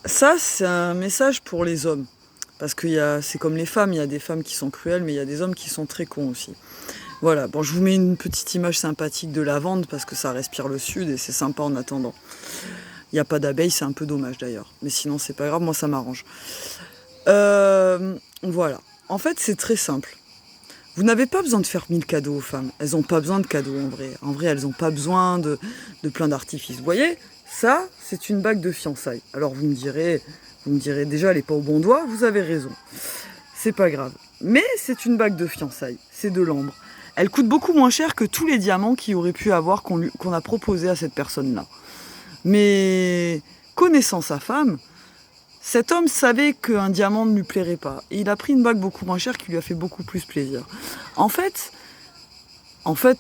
Ça, c'est un message pour les hommes. Parce que c'est comme les femmes, il y a des femmes qui sont cruelles, mais il y a des hommes qui sont très cons aussi. Voilà, bon, je vous mets une petite image sympathique de lavande parce que ça respire le sud et c'est sympa en attendant. Il n'y a pas d'abeilles, c'est un peu dommage d'ailleurs. Mais sinon, c'est pas grave, moi ça m'arrange. Voilà. En fait, c'est très simple. Vous n'avez pas besoin de faire 1000 cadeaux aux femmes. Elles n'ont pas besoin de cadeaux en vrai. En vrai, elles n'ont pas besoin de plein d'artifices. Vous voyez, ça, c'est une bague de fiançailles. Alors vous me direz déjà, elle n'est pas au bon doigt. Vous avez raison. C'est pas grave. Mais c'est une bague de fiançailles. C'est de l'ambre. Elle coûte beaucoup moins cher que tous les diamants qu'il aurait pu avoir qu'on a proposé à cette personne-là. Mais connaissant sa femme, cet homme savait qu'un diamant ne lui plairait pas. Et il a pris une bague beaucoup moins chère qui lui a fait beaucoup plus plaisir. En fait,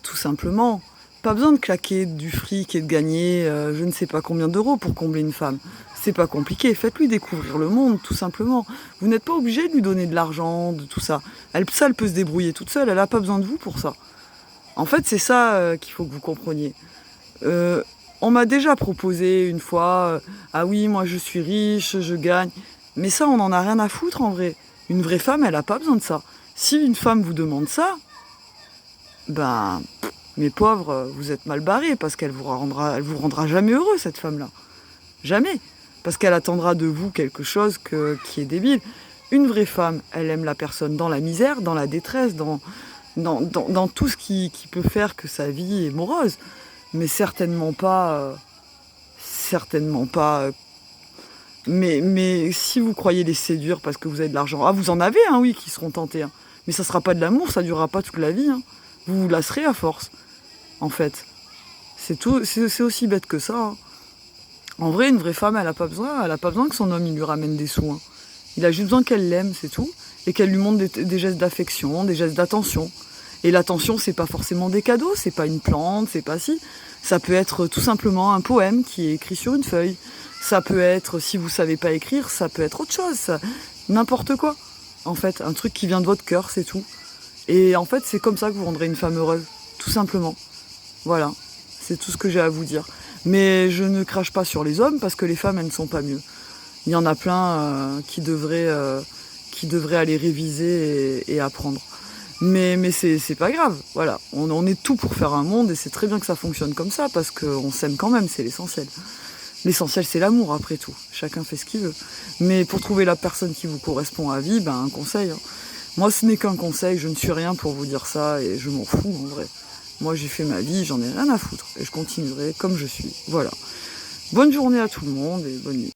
tout simplement, pas besoin de claquer du fric et de gagner je ne sais pas combien d'euros pour combler une femme. C'est pas compliqué, faites-lui découvrir le monde, tout simplement. Vous n'êtes pas obligé de lui donner de l'argent, de tout ça. Elle peut se débrouiller toute seule, elle n'a pas besoin de vous pour ça. En fait, c'est ça qu'il faut que vous compreniez. On m'a déjà proposé une fois, ah oui, moi je suis riche, je gagne. Mais ça, on n'en a rien à foutre en vrai. Une vraie femme, elle n'a pas besoin de ça. Si une femme vous demande ça, ben, mes pauvres, vous êtes mal barrés parce qu'elle vous rendra jamais heureux, cette femme-là. Jamais. Parce qu'elle attendra de vous quelque chose qui est débile. Une vraie femme, elle aime la personne dans la misère, dans la détresse, dans tout ce qui peut faire que sa vie est morose. Mais certainement pas... mais si vous croyez les séduire parce que vous avez de l'argent... Ah, vous en avez, hein, oui, qui seront tentés. Hein. Mais ça sera pas de l'amour, ça durera pas toute la vie. Hein. Vous vous lasserez à force, en fait. C'est aussi bête que ça. Hein. En vrai, une vraie femme, elle a pas besoin que son homme il lui ramène des sous. Hein. Il a juste besoin qu'elle l'aime, c'est tout. Et qu'elle lui montre des gestes d'affection, des gestes d'attention. Et l'attention, c'est pas forcément des cadeaux, c'est pas une plante, c'est pas si. Ça peut être tout simplement un poème qui est écrit sur une feuille. Ça peut être, si vous savez pas écrire, ça peut être autre chose. N'importe quoi. En fait, un truc qui vient de votre cœur, c'est tout. Et en fait, c'est comme ça que vous rendrez une femme heureuse. Tout simplement. Voilà. C'est tout ce que j'ai à vous dire. Mais je ne crache pas sur les hommes parce que les femmes, elles ne sont pas mieux. Il y en a plein qui devraient aller réviser et apprendre. Mais c'est pas grave, voilà. On est tout pour faire un monde et c'est très bien que ça fonctionne comme ça parce qu'on s'aime quand même, c'est l'essentiel. L'essentiel, c'est l'amour après tout. Chacun fait ce qu'il veut. Mais pour trouver la personne qui vous correspond à vie, ben un conseil. Hein. Moi, ce n'est qu'un conseil, je ne suis rien pour vous dire ça et je m'en fous en vrai. Moi, j'ai fait ma vie, j'en ai rien à foutre et je continuerai comme je suis. Voilà. Bonne journée à tout le monde et bonne nuit.